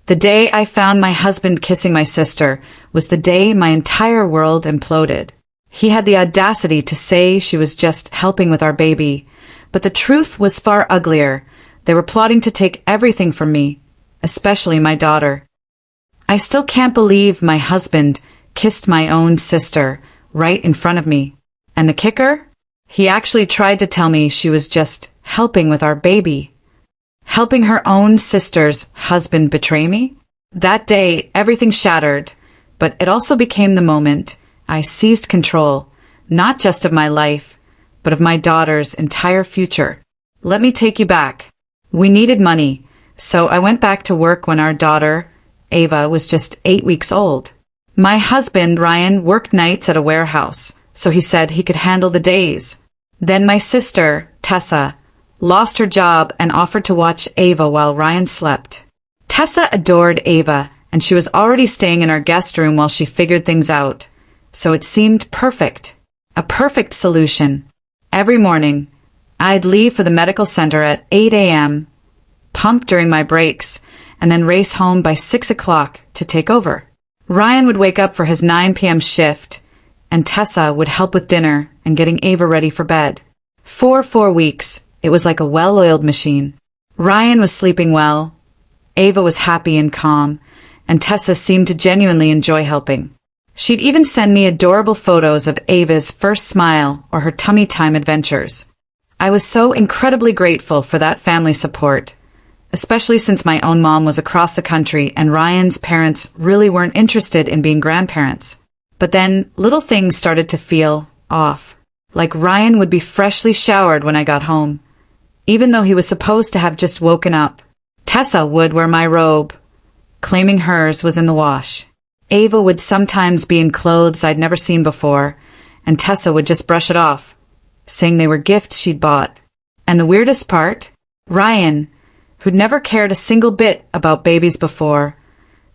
The day I found my husband kissing my sister was the day my entire world imploded. He had the audacity to say she was just helping with our baby, but the truth was far uglier. They were plotting to take everything from me, especially my daughter. I still can't believe my husband kissed my own sister right in front of me. And the kicker? He actually tried to tell me she was just helping with our baby. Helping her own sister's husband betray me? That day, everything shattered, but it also became the moment I seized control, not just of my life, but of my daughter's entire future. Let me take you back. We needed money, so I went back to work when our daughter, Ava, was just 8 weeks old. My husband, Ryan, worked nights at a warehouse, so he said he could handle the days. Then my sister, Tessa, lost her job and offered to watch Ava while Ryan slept. Tessa adored Ava, and she was already staying in our guest room while she figured things out, so it seemed perfect. A perfect solution. Every morning, I'd leave for the medical center at 8 a.m., pump during my breaks, and then race home by 6 o'clock to take over. Ryan would wake up for his 9 p.m. shift, and Tessa would help with dinner and getting Ava ready for bed. For 4 weeks, it was like a well-oiled machine. Ryan was sleeping well, Ava was happy and calm, and Tessa seemed to genuinely enjoy helping. She'd even send me adorable photos of Ava's first smile or her tummy time adventures. I was so incredibly grateful for that family support, especially since my own mom was across the country and Ryan's parents really weren't interested in being grandparents. But then little things started to feel off. Like Ryan would be freshly showered when I got home, even though he was supposed to have just woken up. Tessa would wear my robe, claiming hers was in the wash. Ava would sometimes be in clothes I'd never seen before, and Tessa would just brush it off, saying they were gifts she'd bought. And the weirdest part? Ryan, who'd never cared a single bit about babies before,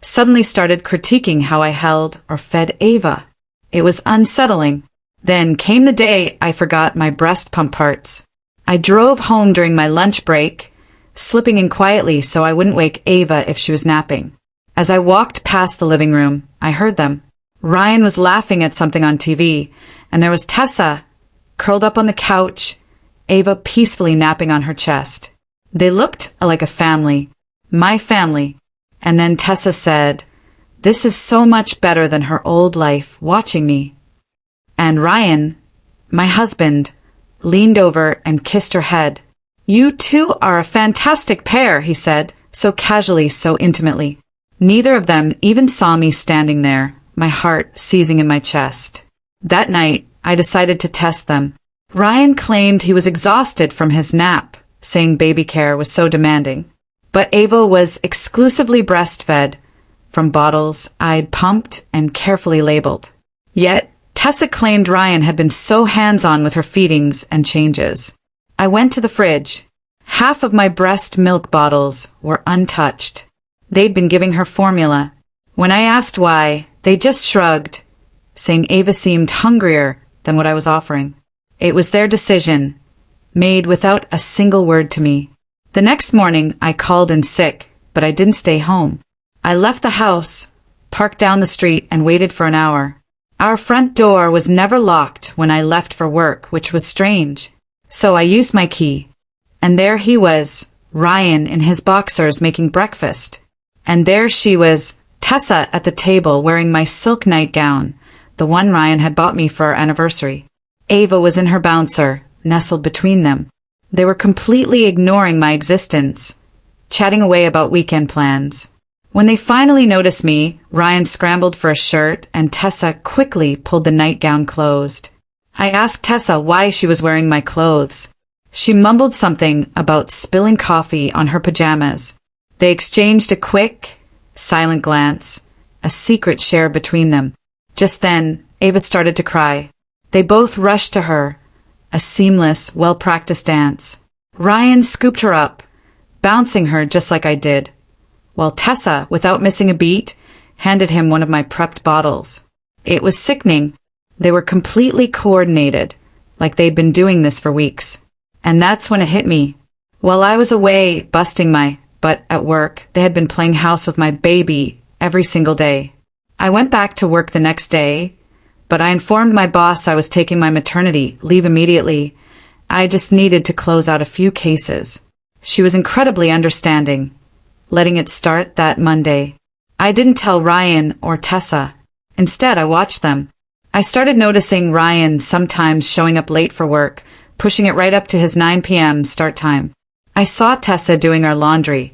suddenly started critiquing how I held or fed Ava. It was unsettling. Then came the day I forgot my breast pump parts. I drove home during my lunch break, slipping in quietly so I wouldn't wake Ava if she was napping. As I walked past the living room, I heard them. Ryan was laughing at something on TV, and there was Tessa, curled up on the couch, Ava peacefully napping on her chest. They looked like a family, my family. And then Tessa said, "This is so much better than her old life, watching me." And Ryan, my husband, leaned over and kissed her head. "You two are a fantastic pair," he said, so casually, so intimately. Neither of them even saw me standing there, my heart seizing in my chest. That night, I decided to test them. Ryan claimed he was exhausted from his nap, saying baby care was so demanding. But Ava was exclusively breastfed from bottles I'd pumped and carefully labeled. Yet, Tessa claimed Ryan had been so hands-on with her feedings and changes. I went to the fridge. Half of my breast milk bottles were untouched. They'd been giving her formula. When I asked why, they just shrugged, saying Ava seemed hungrier than what I was offering. It was their decision, made without a single word to me. The next morning, I called in sick, but I didn't stay home. I left the house, parked down the street, and waited for an hour. Our front door was never locked when I left for work, which was strange. So I used my key. And there he was, Ryan in his boxers making breakfast. And there she was, Tessa at the table wearing my silk nightgown, the one Ryan had bought me for our anniversary. Ava was in her bouncer, nestled between them. They were completely ignoring my existence, chatting away about weekend plans. When they finally noticed me, Ryan scrambled for a shirt and Tessa quickly pulled the nightgown closed. I asked Tessa why she was wearing my clothes. She mumbled something about spilling coffee on her pajamas. They exchanged a quick, silent glance, a secret shared between them. Just then, Ava started to cry. They both rushed to her, a seamless, well-practiced dance. Ryan scooped her up, bouncing her just like I did, while Tessa, without missing a beat, handed him one of my prepped bottles. It was sickening. They were completely coordinated, like they'd been doing this for weeks. And that's when it hit me. While I was away busting my but at work, they had been playing house with my baby every single day. I went back to work the next day, but I informed my boss I was taking my maternity leave immediately. I just needed to close out a few cases. She was incredibly understanding, letting it start that Monday. I didn't tell Ryan or Tessa. Instead, I watched them. I started noticing Ryan sometimes showing up late for work, pushing it right up to his 9 p.m. start time. I saw Tessa doing our laundry,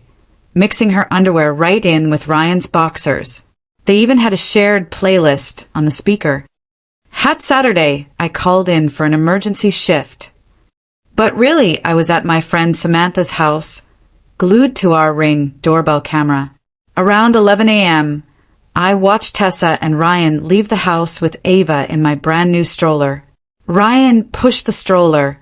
mixing her underwear right in with Ryan's boxers. They even had a shared playlist on the speaker. Hat Saturday, I called in for an emergency shift. But really, I was at my friend Samantha's house, glued to our Ring doorbell camera. Around 11 a.m., I watched Tessa and Ryan leave the house with Ava in my brand new stroller. Ryan pushed the stroller,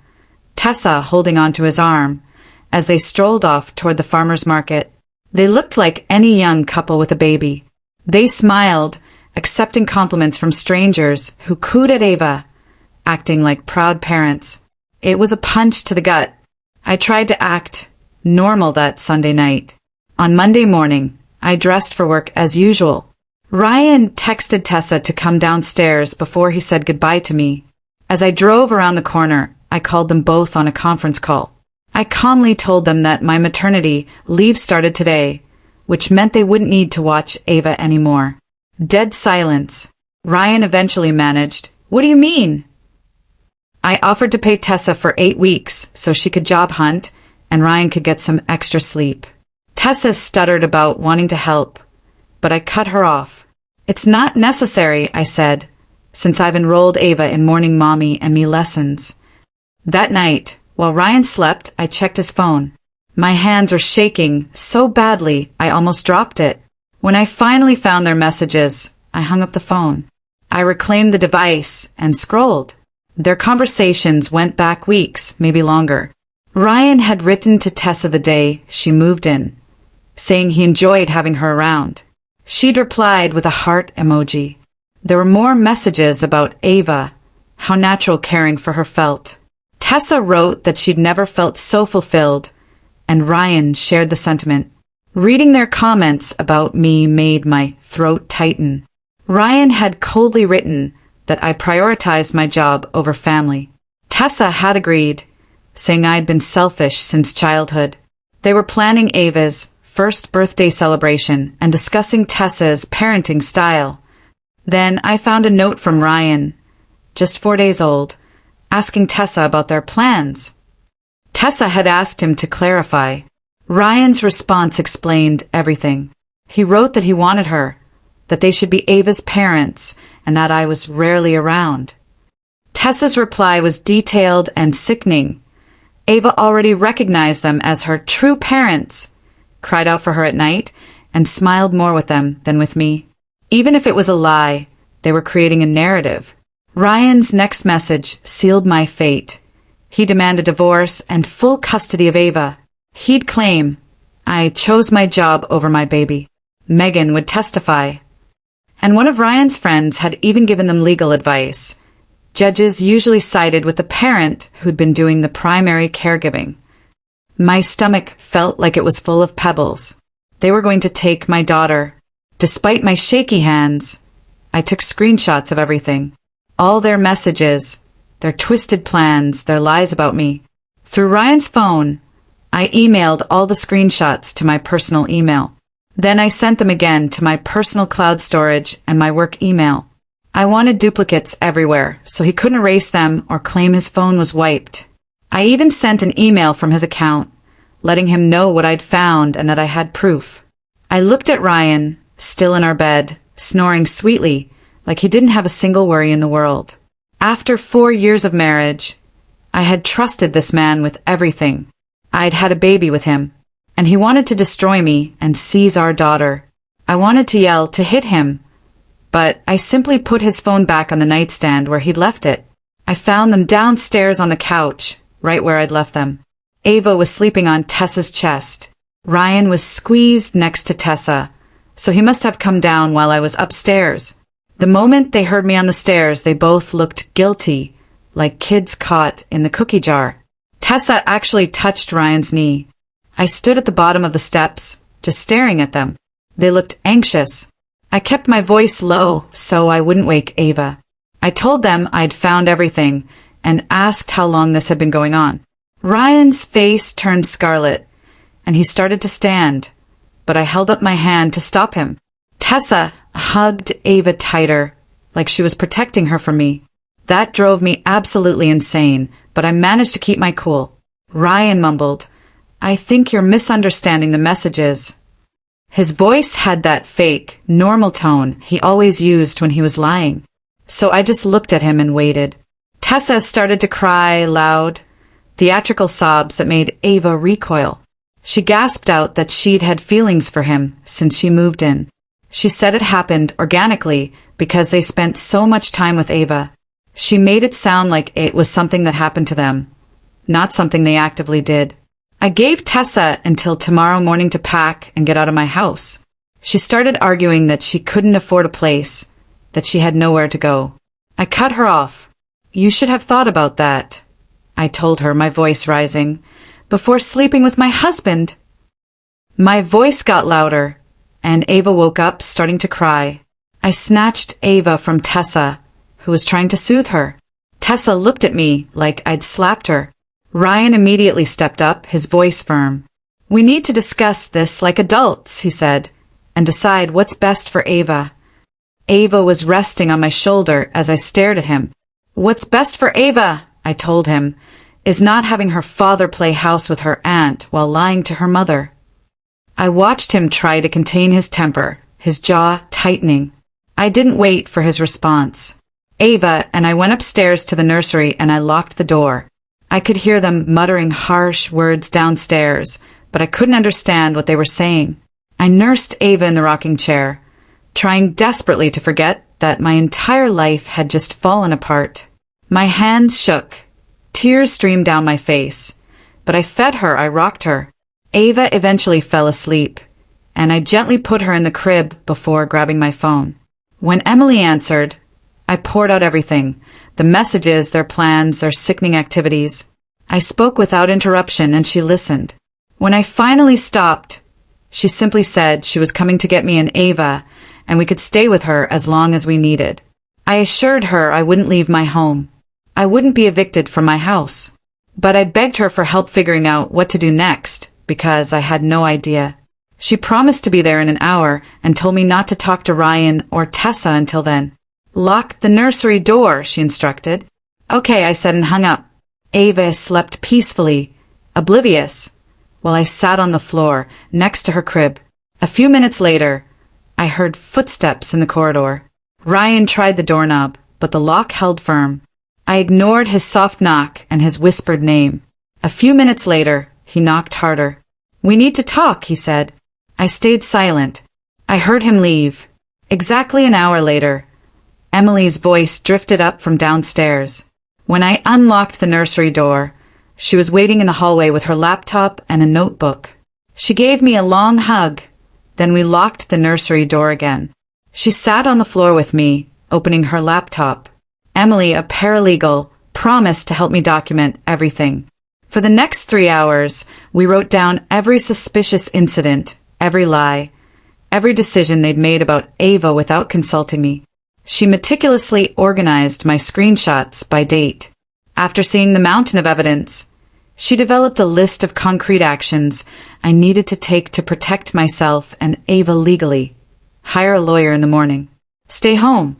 Tessa holding onto his arm, as they strolled off toward the farmer's market. They looked like any young couple with a baby. They smiled, accepting compliments from strangers who cooed at Ava, acting like proud parents. It was a punch to the gut. I tried to act normal that Sunday night. On Monday morning, I dressed for work as usual. Ryan texted Tessa to come downstairs before he said goodbye to me. As I drove around the corner, I called them both on a conference call. I calmly told them that my maternity leave started today, which meant they wouldn't need to watch Ava anymore. Dead silence. Ryan eventually managed, "What do you mean?" I offered to pay Tessa for 8 weeks so she could job hunt and Ryan could get some extra sleep. Tessa stuttered about wanting to help, but I cut her off. "It's not necessary," I said, "since I've enrolled Ava in morning mommy and me lessons." That night, while Ryan slept, I checked his phone. My hands were shaking so badly I almost dropped it. When I finally found their messages, I hung up the phone. I reclaimed the device and scrolled. Their conversations went back weeks, maybe longer. Ryan had written to Tessa the day she moved in, saying he enjoyed having her around. She'd replied with a heart emoji. There were more messages about Ava, how natural caring for her felt. Tessa wrote that she'd never felt so fulfilled, and Ryan shared the sentiment. Reading their comments about me made my throat tighten. Ryan had coldly written that I prioritized my job over family. Tessa had agreed, saying I'd been selfish since childhood. They were planning Ava's first birthday celebration and discussing Tessa's parenting style. Then I found a note from Ryan, just 4 days old, asking Tessa about their plans. Tessa had asked him to clarify. Ryan's response explained everything. He wrote that he wanted her, that they should be Ava's parents, and that I was rarely around. Tessa's reply was detailed and sickening. Ava already recognized them as her true parents, cried out for her at night, and smiled more with them than with me. Even if it was a lie, they were creating a narrative. Ryan's next message sealed my fate. He demanded divorce and full custody of Ava. He'd claim, "I chose my job over my baby." Megan would testify. And one of Ryan's friends had even given them legal advice. Judges usually sided with the parent who'd been doing the primary caregiving. My stomach felt like it was full of pebbles. They were going to take my daughter. Despite my shaky hands, I took screenshots of everything. All their messages, their twisted plans, their lies about me. Through Ryan's phone, I emailed all the screenshots to my personal email. Then I sent them again to my personal cloud storage and my work email. I wanted duplicates everywhere, so he couldn't erase them or claim his phone was wiped. I even sent an email from his account, letting him know what I'd found and that I had proof. I looked at Ryan, still in our bed, snoring sweetly, like he didn't have a single worry in the world. After 4 years of marriage, I had trusted this man with everything. I'd had a baby with him, and he wanted to destroy me and seize our daughter. I wanted to yell, to hit him, but I simply put his phone back on the nightstand where he'd left it. I found them downstairs on the couch, right where I'd left them. Ava was sleeping on Tessa's chest. Ryan was squeezed next to Tessa, so he must have come down while I was upstairs. The moment they heard me on the stairs, they both looked guilty, like kids caught in the cookie jar. Tessa actually touched Ryan's knee. I stood at the bottom of the steps, just staring at them. They looked anxious. I kept my voice low so I wouldn't wake Ava. I told them I'd found everything and asked how long this had been going on. Ryan's face turned scarlet, and he started to stand, but I held up my hand to stop him. Tessa hugged Ava tighter, like she was protecting her from me. That drove me absolutely insane, but I managed to keep my cool. Ryan mumbled, "I think you're misunderstanding the messages." His voice had that fake, normal tone he always used when he was lying. So I just looked at him and waited. Tessa started to cry loud, theatrical sobs that made Ava recoil. She gasped out that she'd had feelings for him since she moved in. She said it happened organically because they spent so much time with Ava. She made it sound like it was something that happened to them, not something they actively did. I gave Tessa until tomorrow morning to pack and get out of my house. She started arguing that she couldn't afford a place, that she had nowhere to go. I cut her off. "You should have thought about that," I told her, my voice rising, "before sleeping with my husband." My voice got louder, and Ava woke up, starting to cry. I snatched Ava from Tessa, who was trying to soothe her. Tessa looked at me like I'd slapped her. Ryan immediately stepped up, his voice firm. "We need to discuss this like adults," he said, "and decide what's best for Ava." Ava was resting on my shoulder as I stared at him. "What's best for Ava," I told him, "is not having her father play house with her aunt while lying to her mother." I watched him try to contain his temper, his jaw tightening. I didn't wait for his response. Ava and I went upstairs to the nursery and I locked the door. I could hear them muttering harsh words downstairs, but I couldn't understand what they were saying. I nursed Ava in the rocking chair, trying desperately to forget that my entire life had just fallen apart. My hands shook. Tears streamed down my face, but I fed her, I rocked her. Ava eventually fell asleep, and I gently put her in the crib before grabbing my phone. When Emily answered, I poured out everything, the messages, their plans, their sickening activities. I spoke without interruption, and she listened. When I finally stopped, she simply said she was coming to get me and Ava, and we could stay with her as long as we needed. I assured her I wouldn't leave my home. I wouldn't be evicted from my house. But I begged her for help figuring out what to do next, because I had no idea. She promised to be there in an hour and told me not to talk to Ryan or Tessa until then. "Lock the nursery door," she instructed. "Okay," I said and hung up. Ava slept peacefully, oblivious, while I sat on the floor next to her crib. A few minutes later, I heard footsteps in the corridor. Ryan tried the doorknob, but the lock held firm. I ignored his soft knock and his whispered name. A few minutes later, he knocked harder. "We need to talk," he said. I stayed silent. I heard him leave. Exactly an hour later, Emily's voice drifted up from downstairs. When I unlocked the nursery door, she was waiting in the hallway with her laptop and a notebook. She gave me a long hug. Then we locked the nursery door again. She sat on the floor with me, opening her laptop. Emily, a paralegal, promised to help me document everything. For the next 3 hours, we wrote down every suspicious incident, every lie, every decision they'd made about Ava without consulting me. She meticulously organized my screenshots by date. After seeing the mountain of evidence, she developed a list of concrete actions I needed to take to protect myself and Ava legally. Hire a lawyer in the morning. Stay home.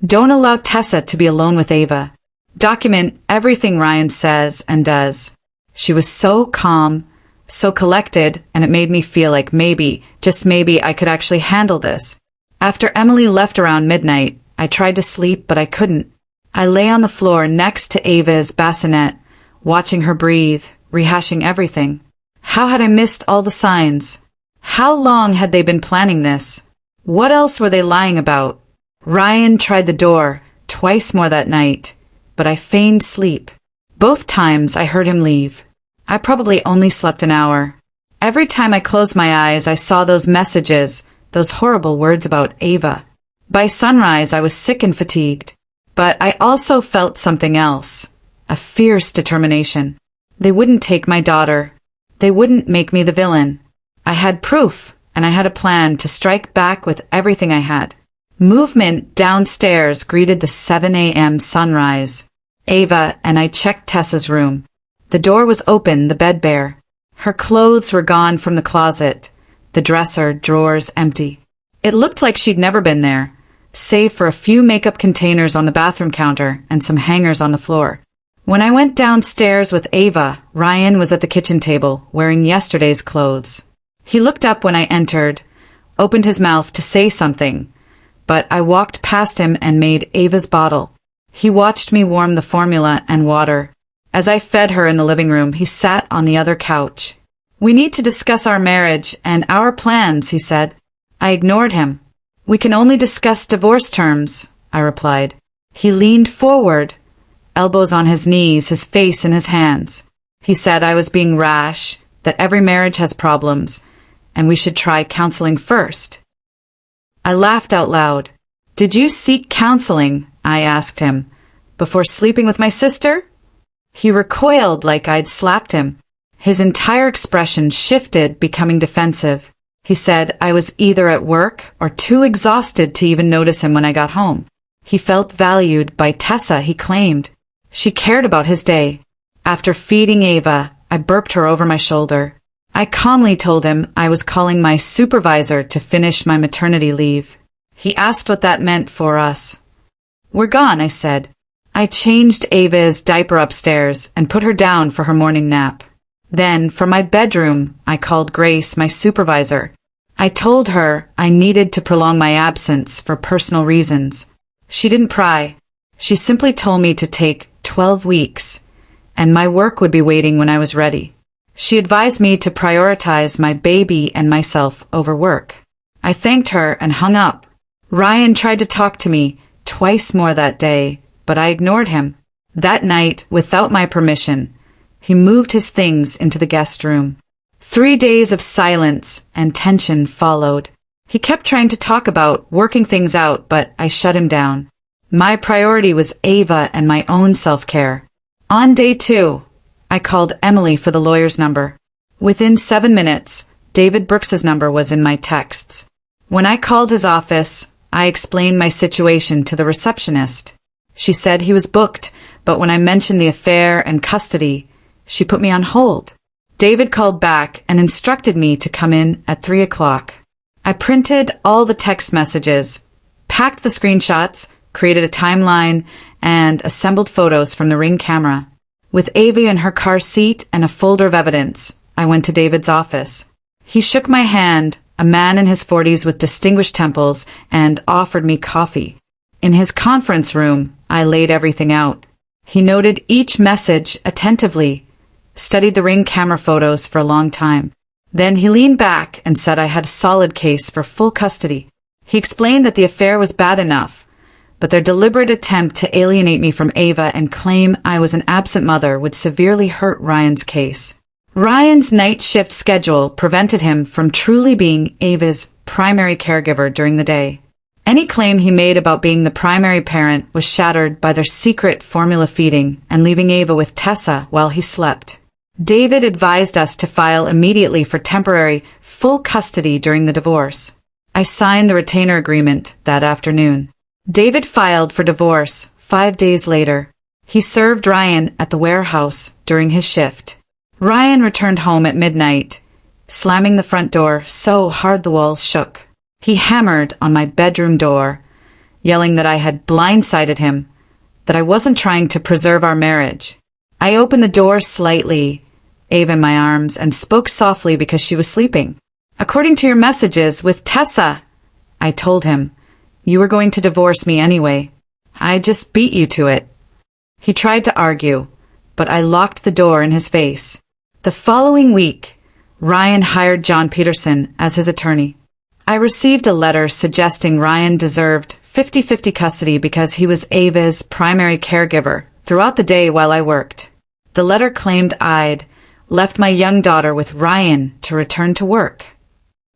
Don't allow Tessa to be alone with Ava. Document everything Ryan says and does. She was so calm, so collected, and it made me feel like maybe, just maybe, I could actually handle this. After Emily left around midnight, I tried to sleep, but I couldn't. I lay on the floor next to Ava's bassinet, watching her breathe, rehashing everything. How had I missed all the signs? How long had they been planning this? What else were they lying about? Ryan tried the door twice more that night, but I feigned sleep. Both times I heard him leave. I probably only slept an hour. Every time I closed my eyes, I saw those messages, those horrible words about Ava. By sunrise, I was sick and fatigued. But I also felt something else, a fierce determination. They wouldn't take my daughter. They wouldn't make me the villain. I had proof, and I had a plan to strike back with everything I had. Movement downstairs greeted the 7 a.m. sunrise. Ava and I checked Tessa's room. The door was open, the bed bare. Her clothes were gone from the closet, the dresser, drawers empty. It looked like she'd never been there, save for a few makeup containers on the bathroom counter and some hangers on the floor. When I went downstairs with Ava, Ryan was at the kitchen table, wearing yesterday's clothes. He looked up when I entered, opened his mouth to say something, but I walked past him and made Ava's bottle. He watched me warm the formula and water. As I fed her in the living room, he sat on the other couch. "We need to discuss our marriage and our plans," he said. I ignored him. "We can only discuss divorce terms," I replied. He leaned forward, elbows on his knees, his face in his hands. He said I was being rash, that every marriage has problems, and we should try counseling first. I laughed out loud. "Did you seek counseling," I asked him, "before sleeping with my sister?" He recoiled like I'd slapped him. His entire expression shifted, becoming defensive. He said I was either at work or too exhausted to even notice him when I got home. He felt valued by Tessa, he claimed. She cared about his day. After feeding Ava, I burped her over my shoulder. I calmly told him I was calling my supervisor to finish my maternity leave. He asked what that meant for us. "We're gone," I said. I changed Ava's diaper upstairs and put her down for her morning nap. Then, from my bedroom, I called Grace, my supervisor. I told her I needed to prolong my absence for personal reasons. She didn't pry. She simply told me to take 12 weeks, and my work would be waiting when I was ready. She advised me to prioritize my baby and myself over work. I thanked her and hung up. Ryan tried to talk to me twice more that day, but I ignored him. That night, without my permission, he moved his things into the guest room. 3 days of silence and tension followed. He kept trying to talk about working things out, but I shut him down. My priority was Ava and my own self-care. On day 2, I called Emily for the lawyer's number. Within 7 minutes, David Brooks's number was in my texts. When I called his office, I explained my situation to the receptionist. She said he was booked, but when I mentioned the affair and custody, she put me on hold. David called back and instructed me to come in at 3 o'clock. I printed all the text messages, packed the screenshots, created a timeline, and assembled photos from the Ring camera. With Ava in her car seat and a folder of evidence, I went to David's office. He shook my hand, a man in his 40s with distinguished temples, and offered me coffee. In his conference room, I laid everything out. He noted each message attentively, studied the Ring camera photos for a long time. Then he leaned back and said I had a solid case for full custody. He explained that the affair was bad enough, but their deliberate attempt to alienate me from Ava and claim I was an absent mother would severely hurt Ryan's case. Ryan's night shift schedule prevented him from truly being Ava's primary caregiver during the day. Any claim he made about being the primary parent was shattered by their secret formula feeding and leaving Ava with Tessa while he slept. David advised us to file immediately for temporary, full custody during the divorce. I signed the retainer agreement that afternoon. David filed for divorce 5 days later. He served Ryan at the warehouse during his shift. Ryan returned home at midnight, slamming the front door so hard the walls shook. He hammered on my bedroom door, yelling that I had blindsided him, that I wasn't trying to preserve our marriage. I opened the door slightly, Ava in my arms, and spoke softly because she was sleeping. "According to your messages with Tessa," I told him, "you were going to divorce me anyway. I just beat you to it." He tried to argue, but I locked the door in his face. The following week, Ryan hired John Peterson as his attorney. I received a letter suggesting Ryan deserved 50-50 custody because he was Ava's primary caregiver throughout the day while I worked. The letter claimed I'd left my young daughter with Ryan to return to work.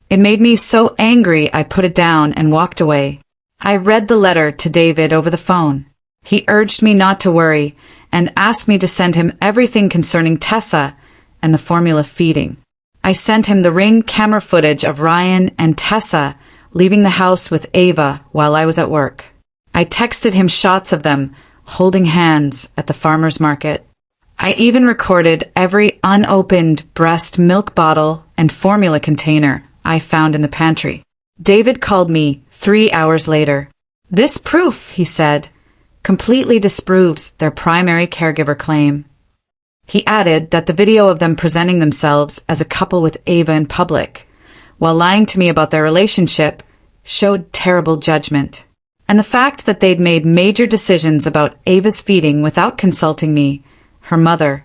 It made me so angry I put it down and walked away. I read the letter to David over the phone. He urged me not to worry and asked me to send him everything concerning Tessa and the formula feeding. I sent him the Ring camera footage of Ryan and Tessa leaving the house with Ava while I was at work. I texted him shots of them holding hands at the farmer's market. I even recorded every unopened breast milk bottle and formula container I found in the pantry. David called me 3 hours later. "This proof," he said, "completely disproves their primary caregiver claim." He added that the video of them presenting themselves as a couple with Ava in public, while lying to me about their relationship, showed terrible judgment. And the fact that they'd made major decisions about Ava's feeding without consulting me, her mother,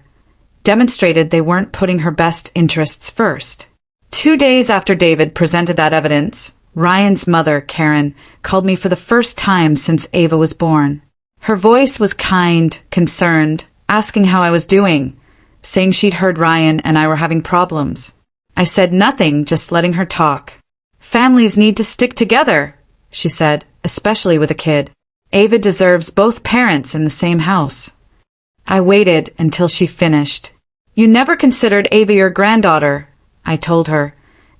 demonstrated they weren't putting her best interests first. 2 days after David presented that evidence, Ryan's mother, Karen, called me for the first time since Ava was born. Her voice was kind, concerned, asking how I was doing, saying she'd heard Ryan and I were having problems. I said nothing, just letting her talk. "Families need to stick together," she said, "especially with a kid. Ava deserves both parents in the same house." I waited until she finished. "You never considered Ava your granddaughter," I told her,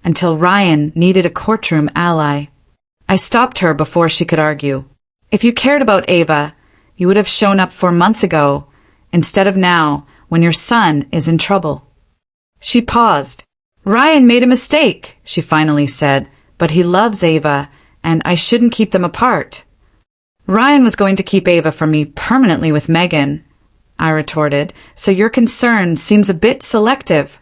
"until Ryan needed a courtroom ally." I stopped her before she could argue. "If you cared about Ava, you would have shown up 4 months ago, instead of now, when your son is in trouble." She paused. "Ryan made a mistake," she finally said, "but he loves Ava, and I shouldn't keep them apart." "Ryan was going to keep Ava from me permanently with Megan," I retorted, "so your concern seems a bit selective."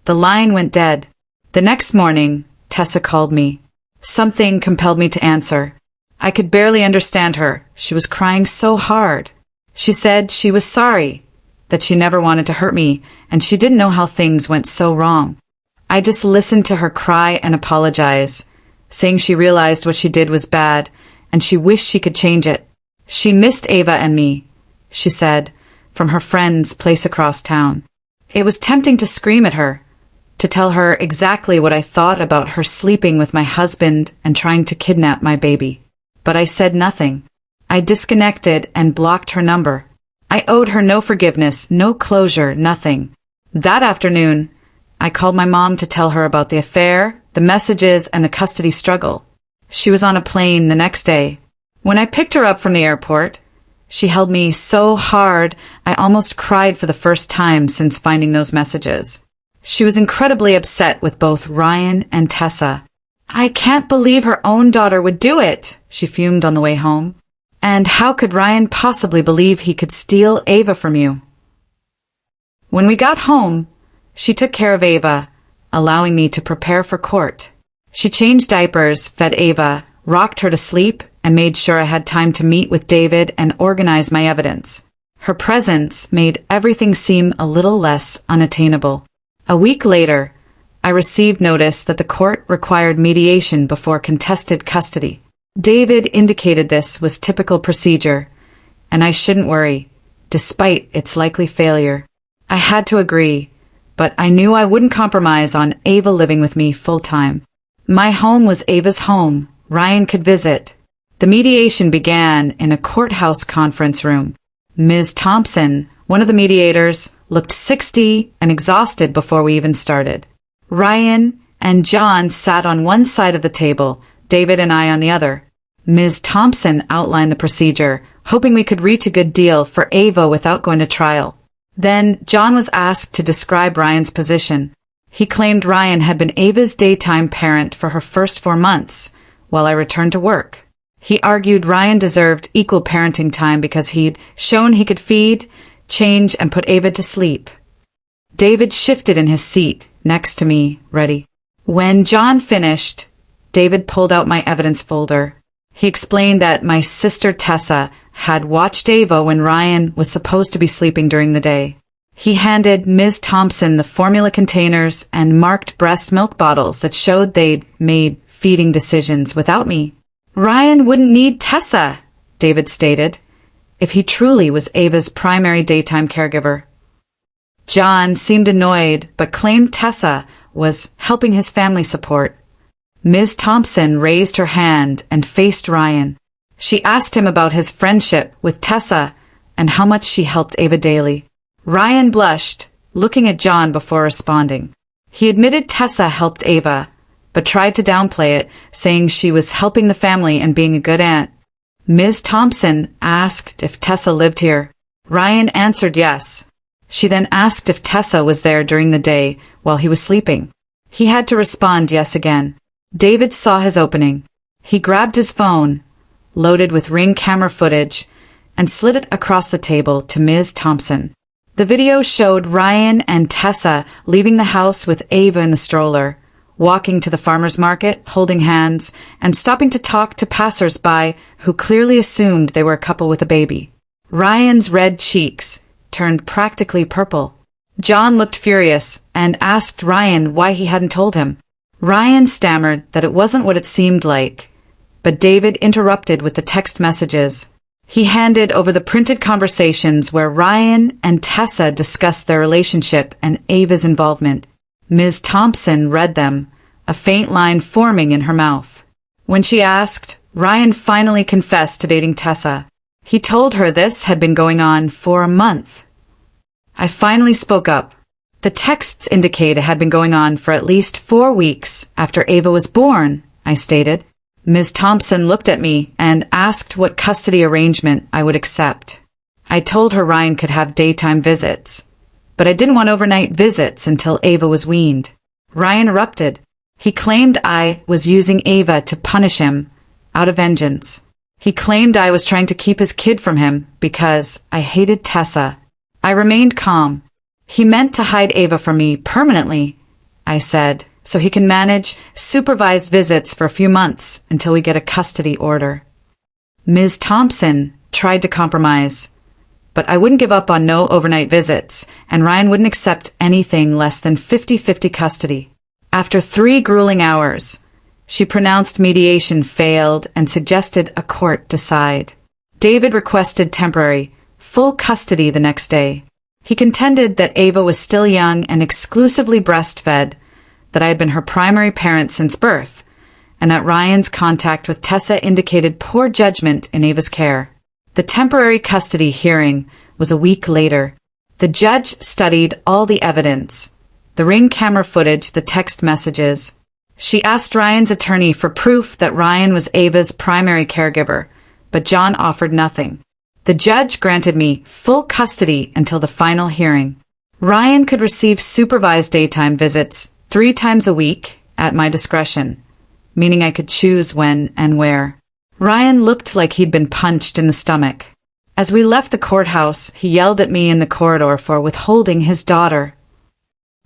The line went dead. The next morning, Tessa called me. Something compelled me to answer. I could barely understand her. She was crying so hard. She said she was sorry, that she never wanted to hurt me, and she didn't know how things went so wrong. I just listened to her cry and apologize, saying she realized what she did was bad, and she wished she could change it. She missed Ava and me, she said, from her friend's place across town. It was tempting to scream at her, to tell her exactly what I thought about her sleeping with my husband and trying to kidnap my baby. But I said nothing. I disconnected and blocked her number. I owed her no forgiveness, no closure, nothing. That afternoon, I called my mom to tell her about the affair, the messages, and the custody struggle. She was on a plane the next day. When I picked her up from the airport, she held me so hard I almost cried for the first time since finding those messages. She was incredibly upset with both Ryan and Tessa. "I can't believe her own daughter would do it," she fumed on the way home. "And how could Ryan possibly believe he could steal Ava from you?" When we got home, she took care of Ava, allowing me to prepare for court. She changed diapers, fed Ava, rocked her to sleep, and made sure I had time to meet with David and organize my evidence. Her presence made everything seem a little less unattainable. A week later, I received notice that the court required mediation before contested custody. David indicated this was typical procedure, and I shouldn't worry, despite its likely failure. I had to agree, but I knew I wouldn't compromise on Ava living with me full-time. My home was Ava's home. Ryan could visit. The mediation began in a courthouse conference room. Ms. Thompson, one of the mediators, looked 60 and exhausted before we even started. Ryan and John sat on one side of the table, David and I on the other. Ms. Thompson outlined the procedure, hoping we could reach a good deal for Ava without going to trial. Then John was asked to describe Ryan's position. He claimed Ryan had been Ava's daytime parent for her first 4 months, while I returned to work. He argued Ryan deserved equal parenting time because he'd shown he could feed, change, and put Ava to sleep. David shifted in his seat next to me, ready. When John finished, David pulled out my evidence folder. He explained that my sister Tessa had watched Ava when Ryan was supposed to be sleeping during the day. He handed Ms. Thompson the formula containers and marked breast milk bottles that showed they'd made feeding decisions without me. Ryan wouldn't need Tessa, David stated, if he truly was Ava's primary daytime caregiver. John seemed annoyed, but claimed Tessa was helping his family support. Ms. Thompson raised her hand and faced Ryan. She asked him about his friendship with Tessa and how much she helped Ava daily. Ryan blushed, looking at John before responding. He admitted Tessa helped Ava, but tried to downplay it, saying she was helping the family and being a good aunt. Ms. Thompson asked if Tessa lived here. Ryan answered yes. She then asked if Tessa was there during the day while he was sleeping. He had to respond yes again. David saw his opening. He grabbed his phone, loaded with Ring camera footage, and slid it across the table to Ms. Thompson. The video showed Ryan and Tessa leaving the house with Ava in the stroller, walking to the farmer's market, holding hands, and stopping to talk to passers-by who clearly assumed they were a couple with a baby. Ryan's red cheeks turned practically purple. John looked furious and asked Ryan why he hadn't told him. Ryan stammered that it wasn't what it seemed like, but David interrupted with the text messages. He handed over the printed conversations where Ryan and Tessa discussed their relationship and Ava's involvement. Ms. Thompson read them, a faint line forming in her mouth. When she asked, Ryan finally confessed to dating Tessa. He told her this had been going on for a month. I finally spoke up. The texts indicate it had been going on for at least 4 weeks after Ava was born, I stated. Ms. Thompson looked at me and asked what custody arrangement I would accept. I told her Ryan could have daytime visits, but I didn't want overnight visits until Ava was weaned. Ryan erupted. He claimed I was using Ava to punish him out of vengeance. He claimed I was trying to keep his kid from him because I hated Tessa. I remained calm. He meant to hide Ava from me permanently, I said, so he can manage supervised visits for a few months until we get a custody order. Ms. Thompson tried to compromise, but I wouldn't give up on no overnight visits, and Ryan wouldn't accept anything less than 50-50 custody. After 3 grueling hours, she pronounced mediation failed and suggested a court decide. David requested temporary, full custody the next day. He contended that Ava was still young and exclusively breastfed, that I had been her primary parent since birth, and that Ryan's contact with Tessa indicated poor judgment in Ava's care. The temporary custody hearing was a week later. The judge studied all the evidence, the Ring camera footage, the text messages. She asked Ryan's attorney for proof that Ryan was Ava's primary caregiver, but John offered nothing. The judge granted me full custody until the final hearing. Ryan could receive supervised daytime visits 3 times a week at my discretion, meaning I could choose when and where. Ryan looked like he'd been punched in the stomach. As we left the courthouse, he yelled at me in the corridor for withholding his daughter.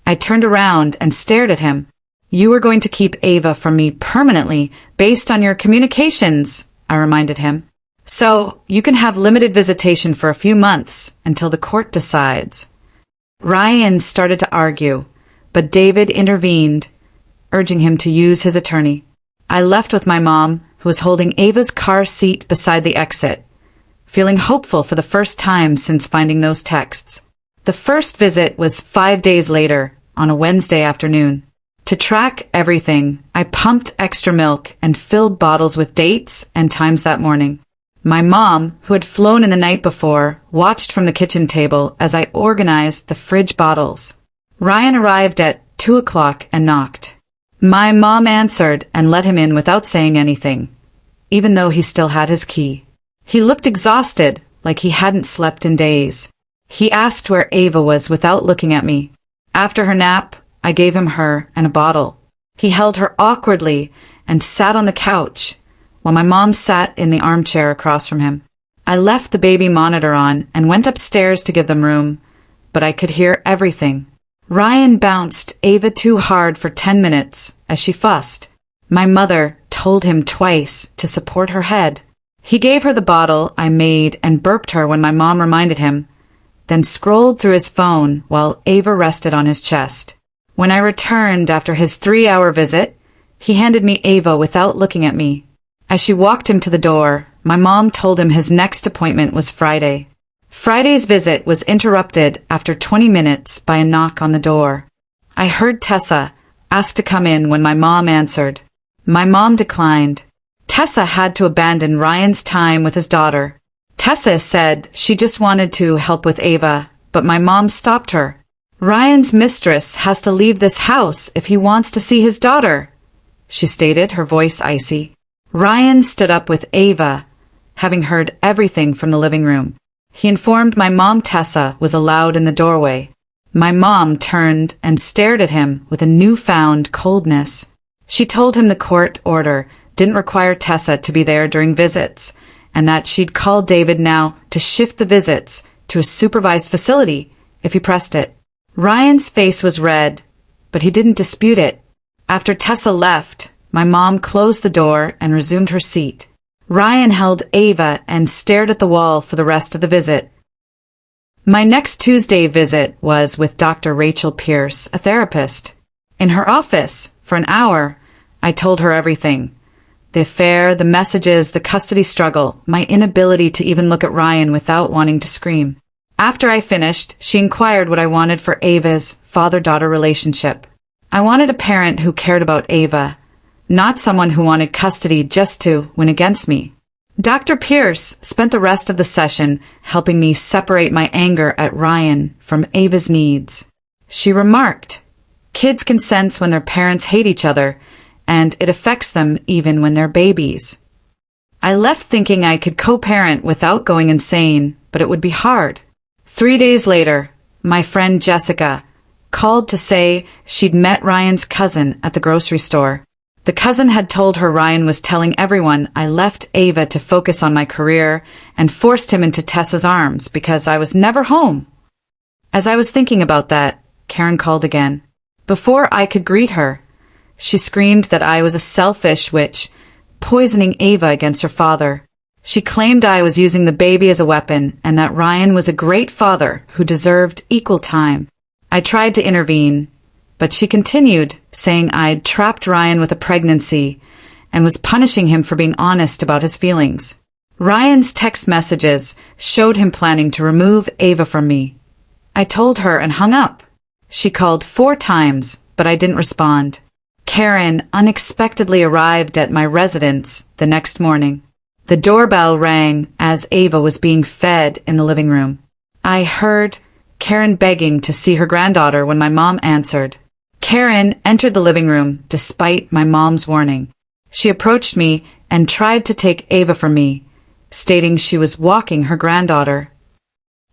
I turned around and stared at him. You were going to keep Ava from me permanently based on your communications, I reminded him. So you can have limited visitation for a few months until the court decides. Ryan started to argue, but David intervened, urging him to use his attorney. I left with my mom, who was holding Ava's car seat beside the exit, feeling hopeful for the first time since finding those texts. The first visit was 5 days later, on a Wednesday afternoon. To track everything, I pumped extra milk and filled bottles with dates and times that morning. My mom, who had flown in the night before, watched from the kitchen table as I organized the fridge bottles. Ryan arrived at 2 o'clock and knocked. My mom answered and let him in without saying anything, even though he still had his key. He looked exhausted, like he hadn't slept in days. He asked where Ava was without looking at me. After her nap, I gave him her and a bottle. He held her awkwardly and sat on the couch, while my mom sat in the armchair across from him. I left the baby monitor on and went upstairs to give them room, but I could hear everything. Ryan bounced Ava too hard for 10 minutes as she fussed. My mother told him twice to support her head. He gave her the bottle I made and burped her when my mom reminded him, then scrolled through his phone while Ava rested on his chest. When I returned after his 3-hour visit, he handed me Ava without looking at me. As she walked him to the door, my mom told him his next appointment was Friday. Friday's visit was interrupted after 20 minutes by a knock on the door. I heard Tessa ask to come in when my mom answered. My mom declined. Tessa had to abandon Ryan's time with his daughter. Tessa said she just wanted to help with Ava, but my mom stopped her. "Ryan's mistress has to leave this house if he wants to see his daughter," she stated, her voice icy. Ryan stood up with Ava, having heard everything from the living room. He informed my mom Tessa was allowed in the doorway. My mom turned and stared at him with a newfound coldness. She told him the court order didn't require Tessa to be there during visits, and that she'd call David now to shift the visits to a supervised facility if he pressed it. Ryan's face was red, but he didn't dispute it. After Tessa left, my mom closed the door and resumed her seat. Ryan held Ava and stared at the wall for the rest of the visit. My next Tuesday visit was with Dr. Rachel Pierce, a therapist. In her office, for an hour, I told her everything. The affair, the messages, the custody struggle, my inability to even look at Ryan without wanting to scream. After I finished, she inquired what I wanted for Ava's father-daughter relationship. I wanted a parent who cared about Ava, not someone who wanted custody just to win against me. Dr. Pierce spent the rest of the session helping me separate my anger at Ryan from Ava's needs. She remarked, "Kids can sense when their parents hate each other, and it affects them even when they're babies." I left thinking I could co-parent without going insane, but it would be hard. 3 days later, my friend Jessica called to say she'd met Ryan's cousin at the grocery store. The cousin had told her Ryan was telling everyone I left Ava to focus on my career and forced him into Tessa's arms because I was never home. As I was thinking about that, Karen called again. Before I could greet her, she screamed that I was a selfish witch, poisoning Ava against her father. She claimed I was using the baby as a weapon and that Ryan was a great father who deserved equal time. I tried to intervene, but she continued, saying I'd trapped Ryan with a pregnancy and was punishing him for being honest about his feelings. Ryan's text messages showed him planning to remove Ava from me. I told her and hung up. She called 4 times, but I didn't respond. Karen unexpectedly arrived at my residence the next morning. The doorbell rang as Ava was being fed in the living room. I heard Karen begging to see her granddaughter when my mom answered. Karen entered the living room despite my mom's warning. She approached me and tried to take Ava from me, stating she was walking her granddaughter.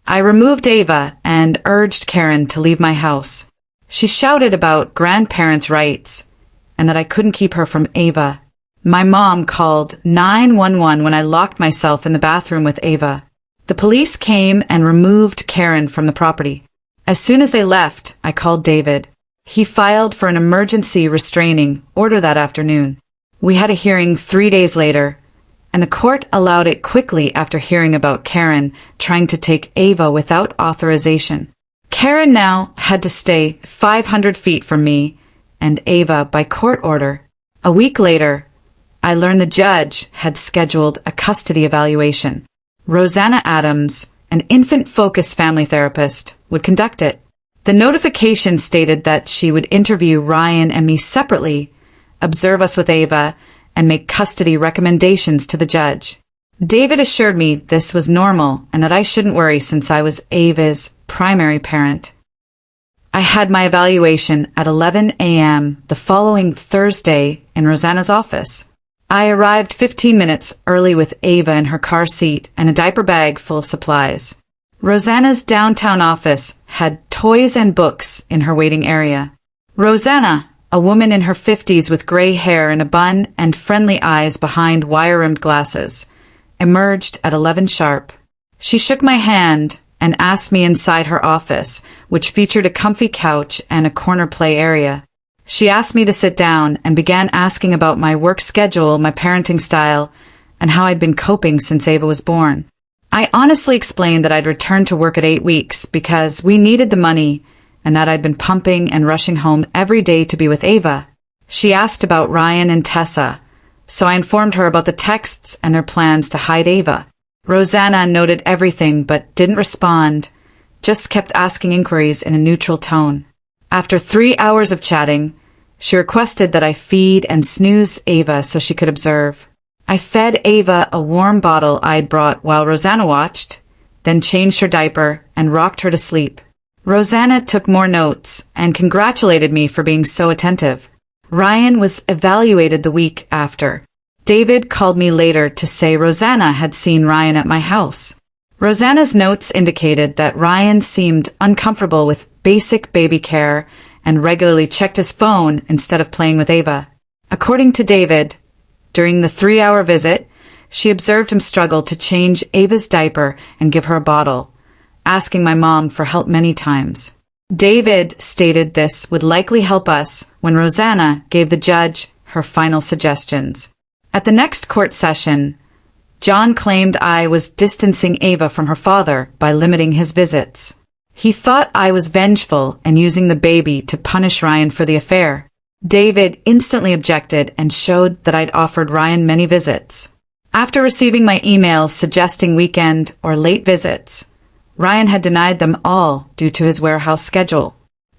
I removed Ava and urged Karen to leave my house. She shouted about grandparents' rights and that I couldn't keep her from Ava. My mom called 911 when I locked myself in the bathroom with Ava. The police came and removed Karen from the property. As soon as they left, I called David. He filed for an emergency restraining order that afternoon. We had a hearing 3 days later, and the court allowed it quickly after hearing about Karen trying to take Ava without authorization. Karen now had to stay 500 feet from me and Ava by court order. A week later, I learned the judge had scheduled a custody evaluation. Rosanna Adams, an infant-focused family therapist, would conduct it. The notification stated that she would interview Ryan and me separately, observe us with Ava, and make custody recommendations to the judge. David assured me this was normal and that I shouldn't worry since I was Ava's primary parent. I had my evaluation at 11 a.m. the following Thursday in Rosanna's office. I arrived 15 minutes early with Ava in her car seat and a diaper bag full of supplies. Rosanna's downtown office had toys and books in her waiting area. Rosanna, a woman in her 50s with gray hair in a bun and friendly eyes behind wire-rimmed glasses, emerged at 11 sharp. She shook my hand and asked me inside her office, which featured a comfy couch and a corner play area. She asked me to sit down and began asking about my work schedule, my parenting style, and how I'd been coping since Ava was born. I honestly explained that I'd returned to work at 8 weeks because we needed the money and that I'd been pumping and rushing home every day to be with Ava. She asked about Ryan and Tessa, so I informed her about the texts and their plans to hide Ava. Rosanna noted everything but didn't respond, just kept asking inquiries in a neutral tone. After 3 hours of chatting, she requested that I feed and snooze Ava so she could observe. I fed Ava a warm bottle I'd brought while Rosanna watched, then changed her diaper and rocked her to sleep. Rosanna took more notes and congratulated me for being so attentive. Ryan was evaluated the week after. David called me later to say Rosanna had seen Ryan at my house. Rosanna's notes indicated that Ryan seemed uncomfortable with basic baby care and regularly checked his phone instead of playing with Ava. According to David, during the 3-hour visit, she observed him struggle to change Ava's diaper and give her a bottle, asking my mom for help many times. David stated this would likely help us when Rosanna gave the judge her final suggestions. At the next court session, John claimed I was distancing Ava from her father by limiting his visits. He thought I was vengeful and using the baby to punish Ryan for the affair. David instantly objected and showed that I'd offered Ryan many visits. After receiving my emails suggesting weekend or late visits, Ryan had denied them all due to his warehouse schedule.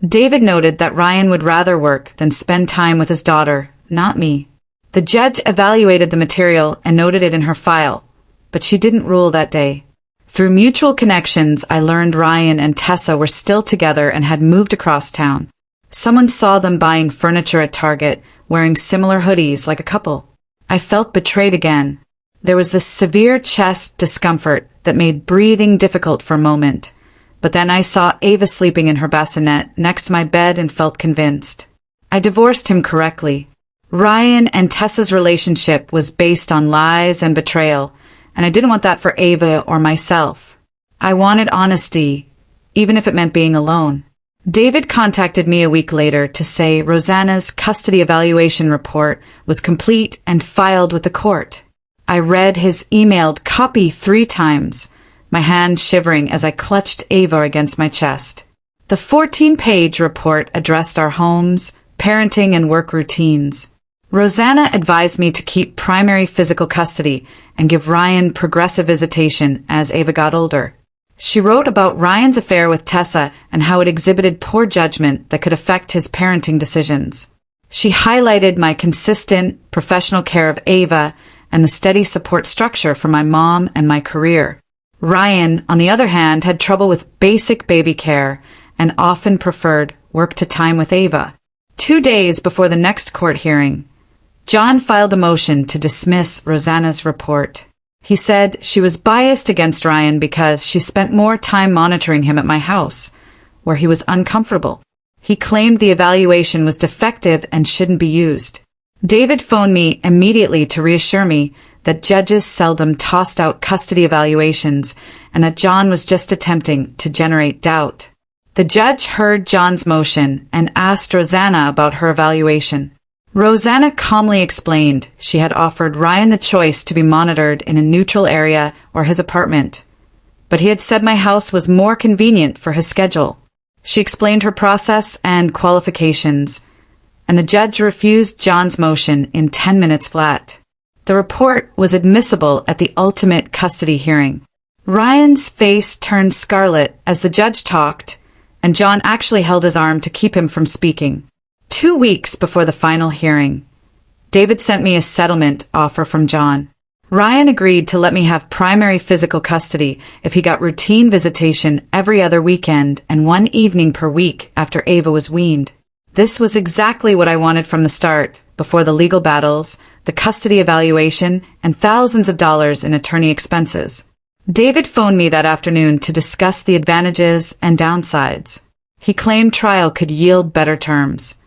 David noted that Ryan would rather work than spend time with his daughter, not me. The judge evaluated the material and noted it in her file, but she didn't rule that day. Through mutual connections, I learned Ryan and Tessa were still together and had moved across town. Someone saw them buying furniture at Target, wearing similar hoodies like a couple. I felt betrayed again. There was this severe chest discomfort that made breathing difficult for a moment. But then I saw Ava sleeping in her bassinet next to my bed and felt convinced. I divorced him correctly. Ryan and Tessa's relationship was based on lies and betrayal, and I didn't want that for Ava or myself. I wanted honesty, even if it meant being alone. David contacted me a week later to say Rosanna's custody evaluation report was complete and filed with the court. I read his emailed copy 3 times, my hand shivering as I clutched Ava against my chest. The 14-page report addressed our homes, parenting, and work routines. Rosanna advised me to keep primary physical custody and give Ryan progressive visitation as Ava got older. She wrote about Ryan's affair with Tessa and how it exhibited poor judgment that could affect his parenting decisions. She highlighted my consistent, professional care of Ava and the steady support structure for my mom and my career. Ryan, on the other hand, had trouble with basic baby care and often preferred work to time with Ava. 2 days before the next court hearing, John filed a motion to dismiss Rosanna's report. He said she was biased against Ryan because she spent more time monitoring him at my house, where he was uncomfortable. He claimed the evaluation was defective and shouldn't be used. David phoned me immediately to reassure me that judges seldom tossed out custody evaluations and that John was just attempting to generate doubt. The judge heard John's motion and asked Rosanna about her evaluation. Rosanna calmly explained she had offered Ryan the choice to be monitored in a neutral area or his apartment, but he had said my house was more convenient for his schedule. She explained her process and qualifications, and the judge refused John's motion in 10 minutes flat. The report was admissible at the ultimate custody hearing. Ryan's face turned scarlet as the judge talked, and John actually held his arm to keep him from speaking. 2 weeks before the final hearing, David sent me a settlement offer from John. Ryan agreed to let me have primary physical custody if he got routine visitation every other weekend and 1 evening per week after Ava was weaned. This was exactly what I wanted from the start, before the legal battles, the custody evaluation, and thousands of dollars in attorney expenses. David phoned me that afternoon to discuss the advantages and downsides. He claimed trial could yield better terms,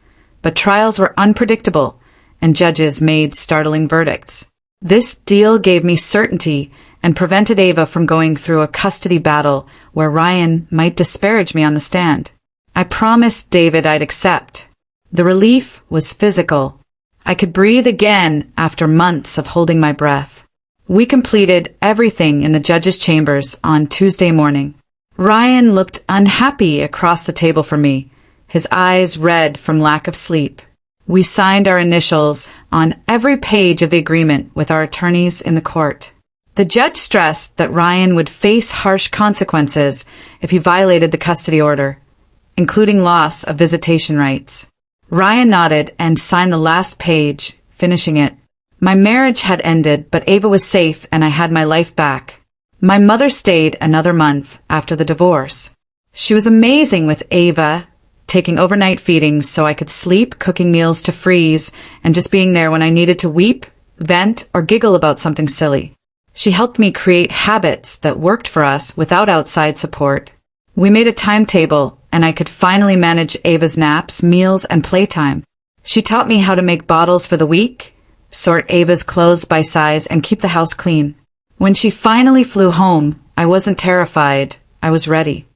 but trials were unpredictable, and judges made startling verdicts. This deal gave me certainty and prevented Ava from going through a custody battle where Ryan might disparage me on the stand. I promised David I'd accept. The relief was physical. I could breathe again after months of holding my breath. We completed everything in the judge's chambers on Tuesday morning. Ryan looked unhappy across the table from me, his eyes red from lack of sleep. We signed our initials on every page of the agreement with our attorneys in the court. The judge stressed that Ryan would face harsh consequences if he violated the custody order, including loss of visitation rights. Ryan nodded and signed the last page, finishing it. My marriage had ended, but Ava was safe and I had my life back. My mother stayed another month after the divorce. She was amazing with Ava, taking overnight feedings so I could sleep, cooking meals to freeze, and just being there when I needed to weep, vent, or giggle about something silly. She helped me create habits that worked for us without outside support. We made a timetable, and I could finally manage Ava's naps, meals, and playtime. She taught me how to make bottles for the week, sort Ava's clothes by size, and keep the house clean. When she finally flew home, I wasn't terrified. I was ready.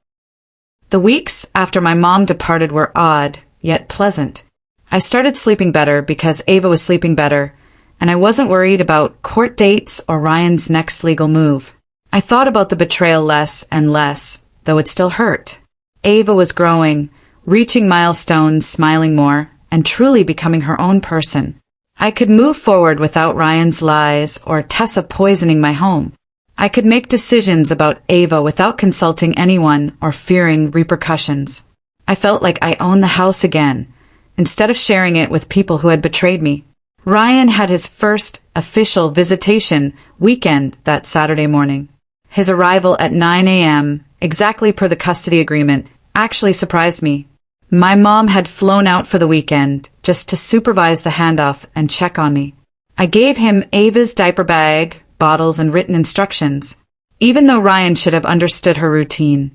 The weeks after my mom departed were odd, yet pleasant. I started sleeping better because Ava was sleeping better, and I wasn't worried about court dates or Ryan's next legal move. I thought about the betrayal less and less, though it still hurt. Ava was growing, reaching milestones, smiling more, and truly becoming her own person. I could move forward without Ryan's lies or Tessa poisoning my home. I could make decisions about Ava without consulting anyone or fearing repercussions. I felt like I owned the house again, instead of sharing it with people who had betrayed me. Ryan had his first official visitation weekend that Saturday morning. His arrival at 9 a.m., exactly per the custody agreement, actually surprised me. My mom had flown out for the weekend just to supervise the handoff and check on me. I gave him Ava's diaper bag, bottles, and written instructions. Even though Ryan should have understood her routine,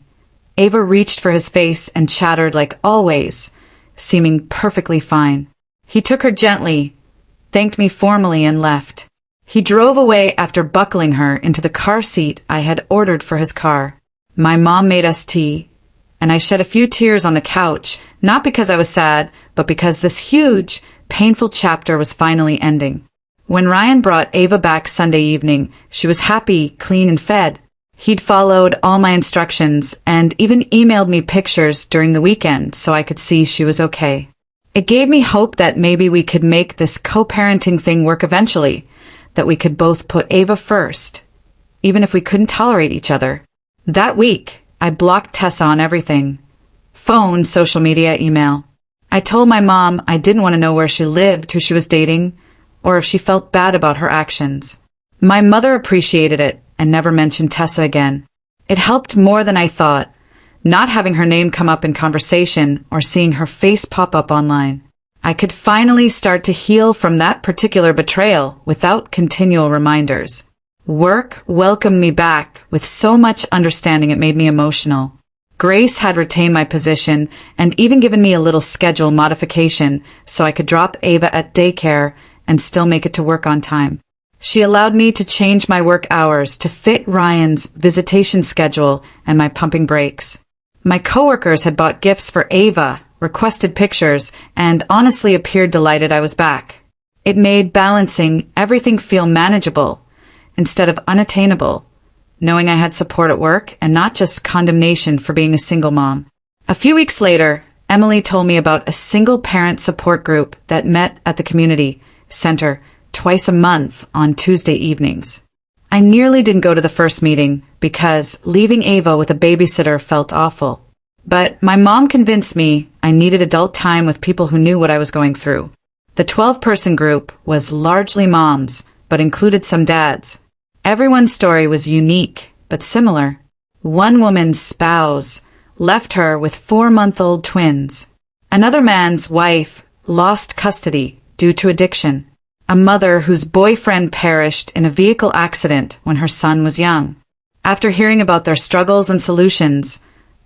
Ava reached for his face and chattered like always, seeming perfectly fine. He took her gently, thanked me formally, and left. He drove away after buckling her into the car seat I had ordered for his car. My mom made us tea, and I shed a few tears on the couch, not because I was sad, but because this huge, painful chapter was finally ending. When Ryan brought Ava back Sunday evening, she was happy, clean, and fed. He'd followed all my instructions and even emailed me pictures during the weekend so I could see she was okay. It gave me hope that maybe we could make this co-parenting thing work eventually, that we could both put Ava first, even if we couldn't tolerate each other. That week, I blocked Tessa on everything. Phone, social media, email. I told my mom I didn't want to know where she lived, who she was dating, or if she felt bad about her actions. My mother appreciated it and never mentioned Tessa again. It helped more than I thought, not having her name come up in conversation or seeing her face pop up online. I could finally start to heal from that particular betrayal without continual reminders. Work welcomed me back with so much understanding it made me emotional. Grace had retained my position and even given me a little schedule modification so I could drop Ava at daycare and still make it to work on time. She allowed me to change my work hours to fit Ryan's visitation schedule and my pumping breaks. My coworkers had bought gifts for Ava, requested pictures, and honestly appeared delighted I was back. It made balancing everything feel manageable instead of unattainable, knowing I had support at work and not just condemnation for being a single mom. A few weeks later, Emily told me about a single parent support group that met at the community center twice a month on Tuesday evenings. I nearly didn't go to the first meeting because leaving Ava with a babysitter felt awful. But my mom convinced me I needed adult time with people who knew what I was going through. The 12-person group was largely moms, but included some dads. Everyone's story was unique, but similar. One woman's spouse left her with 4-month-old twins. Another man's wife lost custody due to addiction. A mother whose boyfriend perished in a vehicle accident when her son was young. After hearing about their struggles and solutions,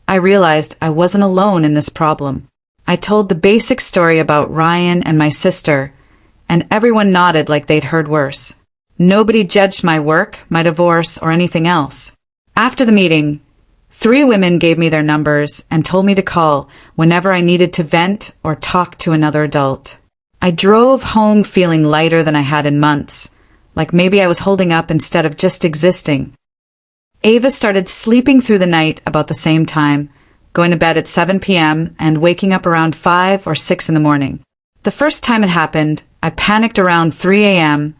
I realized I wasn't alone in this problem. I told the basic story about Ryan and my sister, and everyone nodded like they'd heard worse. Nobody judged my work, my divorce, or anything else. After the meeting, 3 women gave me their numbers and told me to call whenever I needed to vent or talk to another adult. I drove home feeling lighter than I had in months, like maybe I was holding up instead of just existing. Ava started sleeping through the night about the same time, going to bed at 7 p.m. and waking up around 5 or 6 in the morning. The first time it happened, I panicked around 3 a.m.,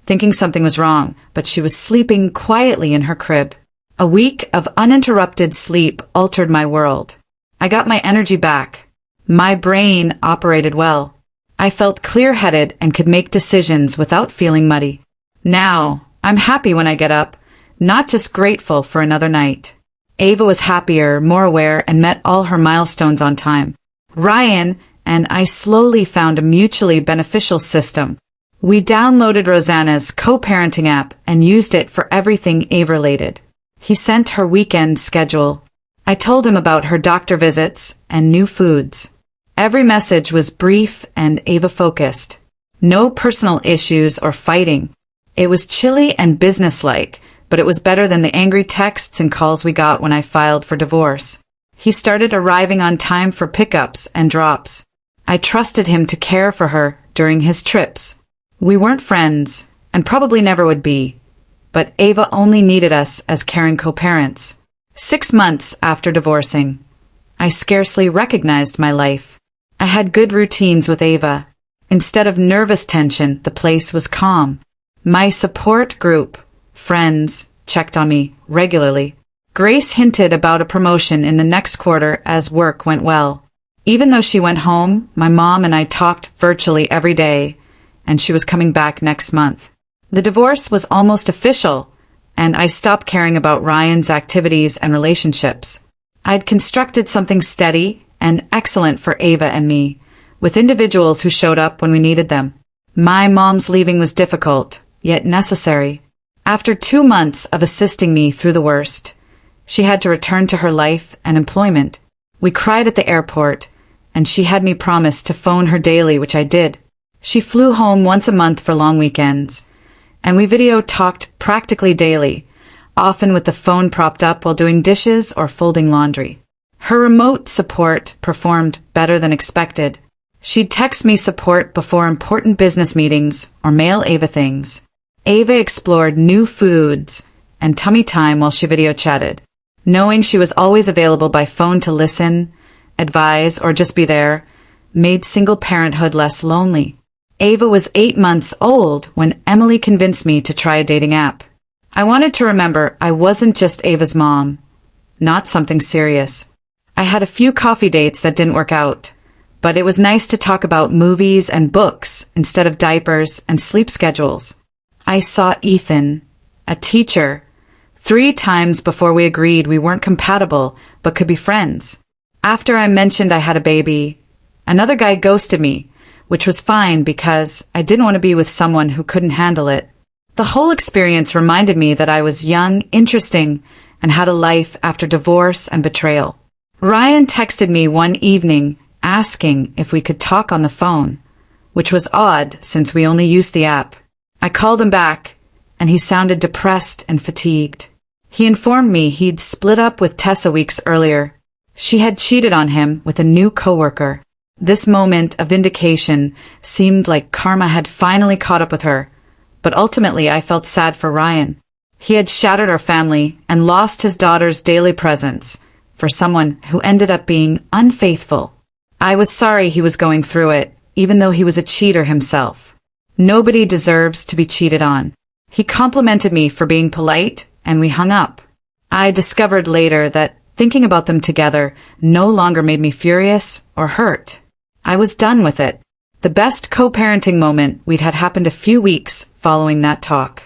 thinking something was wrong, but she was sleeping quietly in her crib. A week of uninterrupted sleep altered my world. I got my energy back. My brain operated well. I felt clear-headed and could make decisions without feeling muddy. Now, I'm happy when I get up, not just grateful for another night. Ava was happier, more aware, and met all her milestones on time. Ryan and I slowly found a mutually beneficial system. We downloaded Rosanna's co-parenting app and used it for everything Ava-related. He sent her weekend schedule. I told him about her doctor visits and new foods. Every message was brief and Ava-focused. No personal issues or fighting. It was chilly and businesslike, but it was better than the angry texts and calls we got when I filed for divorce. He started arriving on time for pickups and drops. I trusted him to care for her during his trips. We weren't friends, and probably never would be, but Ava only needed us as caring co-parents. 6 months after divorcing, I scarcely recognized my life. I had good routines with Ava. Instead of nervous tension, the place was calm. My support group, friends, checked on me regularly. Grace hinted about a promotion in the next quarter as work went well. Even though she went home, my mom and I talked virtually every day, and she was coming back next month. The divorce was almost official, and I stopped caring about Ryan's activities and relationships. I'd constructed something steady and excellent for Ava and me, with individuals who showed up when we needed them. My mom's leaving was difficult, yet necessary. After 2 months of assisting me through the worst, she had to return to her life and employment. We cried at the airport, and she had me promise to phone her daily, which I did. She flew home once a month for long weekends, and we video talked practically daily, often with the phone propped up while doing dishes or folding laundry. Her remote support performed better than expected. She'd text me support before important business meetings or mail Ava things. Ava explored new foods and tummy time while she video chatted. Knowing she was always available by phone to listen, advise, or just be there, made single parenthood less lonely. Ava was 8 months old when Emily convinced me to try a dating app. I wanted to remember I wasn't just Ava's mom, not something serious. I had a few coffee dates that didn't work out, but it was nice to talk about movies and books instead of diapers and sleep schedules. I saw Ethan, a teacher, 3 times before we agreed we weren't compatible but could be friends. After I mentioned I had a baby, another guy ghosted me, which was fine because I didn't want to be with someone who couldn't handle it. The whole experience reminded me that I was young, interesting, and had a life after divorce and betrayal. Ryan texted me one evening asking if we could talk on the phone, which was odd since we only used the app. I called him back, and he sounded depressed and fatigued. He informed me he'd split up with Tessa weeks earlier. She had cheated on him with a new coworker. This moment of vindication seemed like karma had finally caught up with her, but ultimately I felt sad for Ryan. He had shattered our family and lost his daughter's daily presence for someone who ended up being unfaithful. I was sorry he was going through it, even though he was a cheater himself. Nobody deserves to be cheated on. He complimented me for being polite, and we hung up. I discovered later that thinking about them together no longer made me furious or hurt. I was done with it. The best co-parenting moment we'd had happened a few weeks following that talk.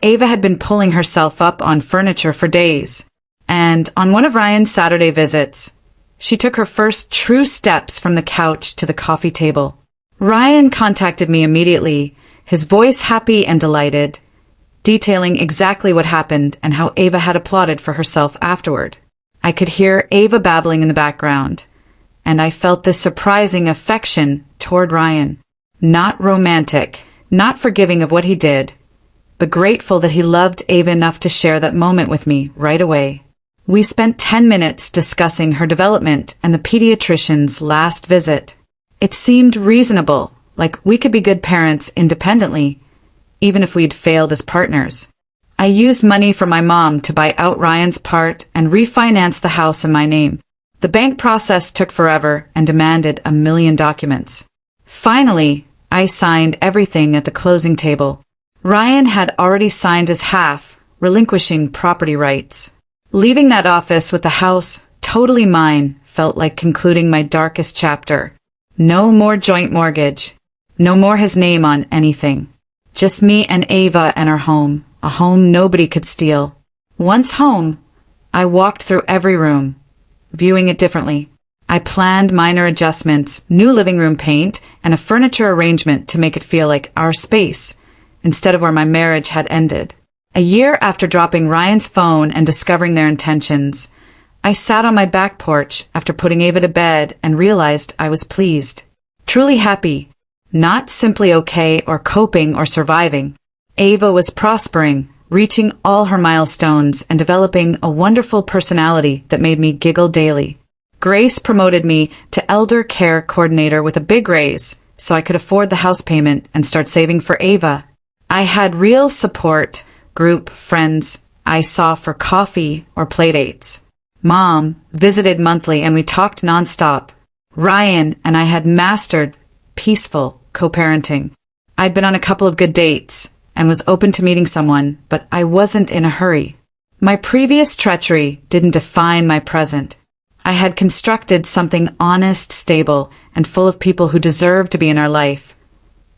Ava had been pulling herself up on furniture for days, and on one of Ryan's Saturday visits, she took her first true steps from the couch to the coffee table. Ryan contacted me immediately, his voice happy and delighted, detailing exactly what happened and how Ava had applauded for herself afterward. I could hear Ava babbling in the background, and I felt this surprising affection toward Ryan. Not romantic, not forgiving of what he did, but grateful that he loved Ava enough to share that moment with me right away. We spent 10 minutes discussing her development and the pediatrician's last visit. It seemed reasonable, like we could be good parents independently, even if we'd failed as partners. I used money from my mom to buy out Ryan's part and refinance the house in my name. The bank process took forever and demanded 1 million documents. Finally, I signed everything at the closing table. Ryan had already signed his half, relinquishing property rights. Leaving that office with the house totally mine felt like concluding my darkest chapter. No more joint mortgage. No more his name on anything. Just me and Ava and our home. A home nobody could steal. Once home, I walked through every room, viewing it differently. I planned minor adjustments, new living room paint, and a furniture arrangement to make it feel like our space, instead of where my marriage had ended. A year after dropping Ryan's phone and discovering their intentions, I sat on my back porch after putting Ava to bed and realized I was pleased. Truly happy. Not simply okay or coping or surviving. Ava was prospering, reaching all her milestones and developing a wonderful personality that made me giggle daily. Grace promoted me to elder care coordinator with a big raise, so I could afford the house payment and start saving for Ava. I had real support, group, friends I saw for coffee or playdates. Mom visited monthly and we talked nonstop. Ryan and I had mastered peaceful co-parenting. I'd been on a couple of good dates and was open to meeting someone, but I wasn't in a hurry. My previous treachery didn't define my present. I had constructed something honest, stable, and full of people who deserved to be in our life.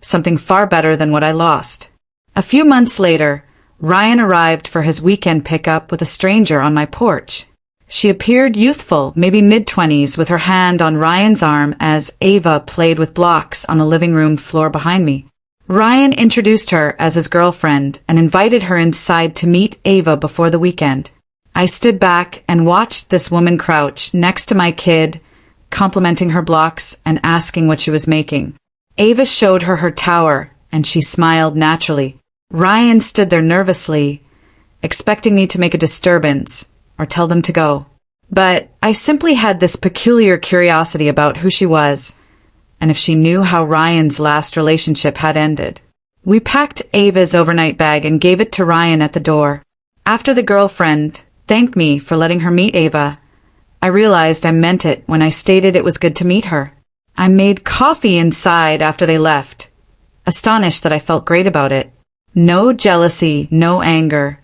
Something far better than what I lost. A few months later, Ryan arrived for his weekend pickup with a stranger on my porch. She appeared youthful, maybe mid-20s, with her hand on Ryan's arm as Ava played with blocks on the living room floor behind me. Ryan introduced her as his girlfriend and invited her inside to meet Ava before the weekend. I stood back and watched this woman crouch next to my kid, complimenting her blocks and asking what she was making. Ava showed her her tower, and she smiled naturally. Ryan stood there nervously, expecting me to make a disturbance or tell them to go. But I simply had this peculiar curiosity about who she was, and if she knew how Ryan's last relationship had ended. We packed Ava's overnight bag and gave it to Ryan at the door. After the girlfriend thanked me for letting her meet Ava, I realized I meant it when I stated it was good to meet her. I made coffee inside after they left, astonished that I felt great about it. No jealousy, no anger,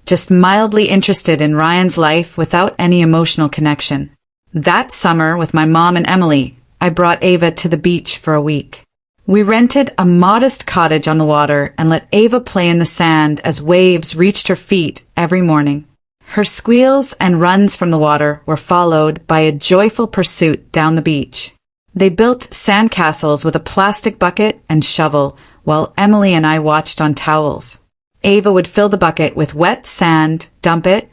just mildly interested in Ryan's life without any emotional connection. That summer, with my mom and Emily, I brought Ava to the beach for a week. We rented a modest cottage on the water and let Ava play in the sand as waves reached her feet every morning. Her squeals and runs from the water were followed by a joyful pursuit down the beach. They built sandcastles with a plastic bucket and shovel, while Emily and I watched on towels. Ava would fill the bucket with wet sand, dump it,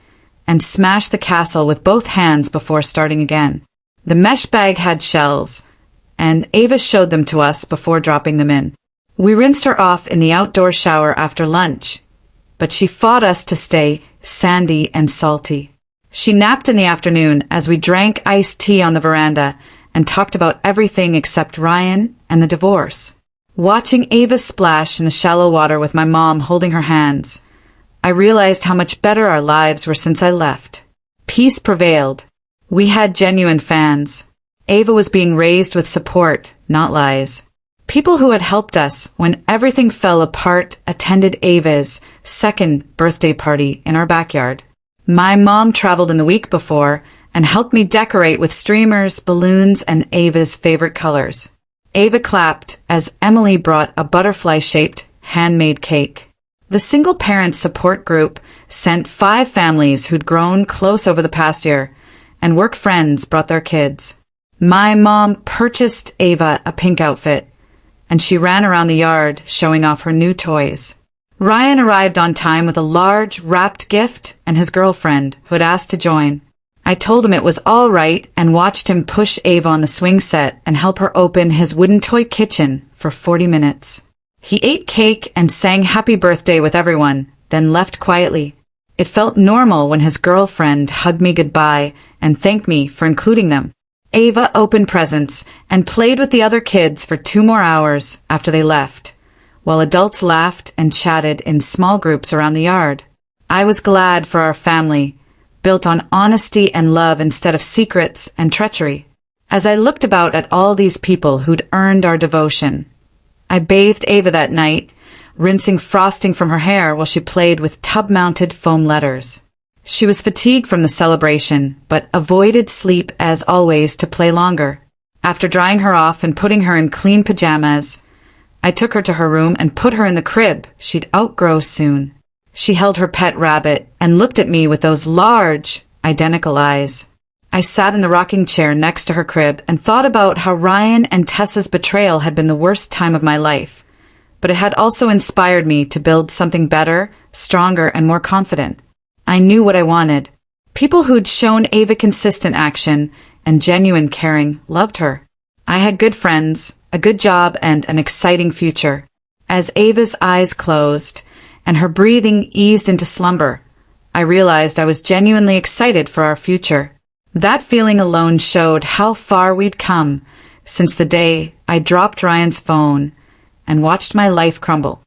and smash the castle with both hands before starting again. The mesh bag had shells, and Ava showed them to us before dropping them in. We rinsed her off in the outdoor shower after lunch, but she fought us to stay sandy and salty. She napped in the afternoon as we drank iced tea on the veranda and talked about everything except Ryan and the divorce. Watching Ava splash in the shallow water with my mom holding her hands, I realized how much better our lives were since I left. Peace prevailed. We had genuine fans. Ava was being raised with support, not lies. People who had helped us when everything fell apart attended Ava's second birthday party in our backyard. My mom traveled in the week before and helped me decorate with streamers, balloons, and Ava's favorite colors. Ava clapped as Emily brought a butterfly-shaped, handmade cake. The single-parent support group sent 5 families who'd grown close over the past year, and work friends brought their kids. My mom purchased Ava a pink outfit, and she ran around the yard showing off her new toys. Ryan arrived on time with a large, wrapped gift and his girlfriend, who had asked to join. I told him it was all right and watched him push Ava on the swing set and help her open his wooden toy kitchen for 40 minutes. He ate cake and sang happy birthday with everyone, then left quietly. It felt normal when his girlfriend hugged me goodbye and thanked me for including them. Ava opened presents and played with the other kids for 2 more hours after they left, while adults laughed and chatted in small groups around the yard. I was glad for our family, built on honesty and love instead of secrets and treachery. As I looked about at all these people who'd earned our devotion, I bathed Ava that night, rinsing frosting from her hair while she played with tub-mounted foam letters. She was fatigued from the celebration, but avoided sleep as always to play longer. After drying her off and putting her in clean pajamas, I took her to her room and put her in the crib she'd outgrow soon. She held her pet rabbit and looked at me with those large, identical eyes. I sat in the rocking chair next to her crib and thought about how Ryan and Tessa's betrayal had been the worst time of my life, but it had also inspired me to build something better, stronger, and more confident. I knew what I wanted. People who'd shown Ava consistent action and genuine caring loved her. I had good friends, a good job, and an exciting future. As Ava's eyes closed and her breathing eased into slumber, I realized I was genuinely excited for our future. That feeling alone showed how far we'd come since the day I dropped Ryan's phone and watched my life crumble.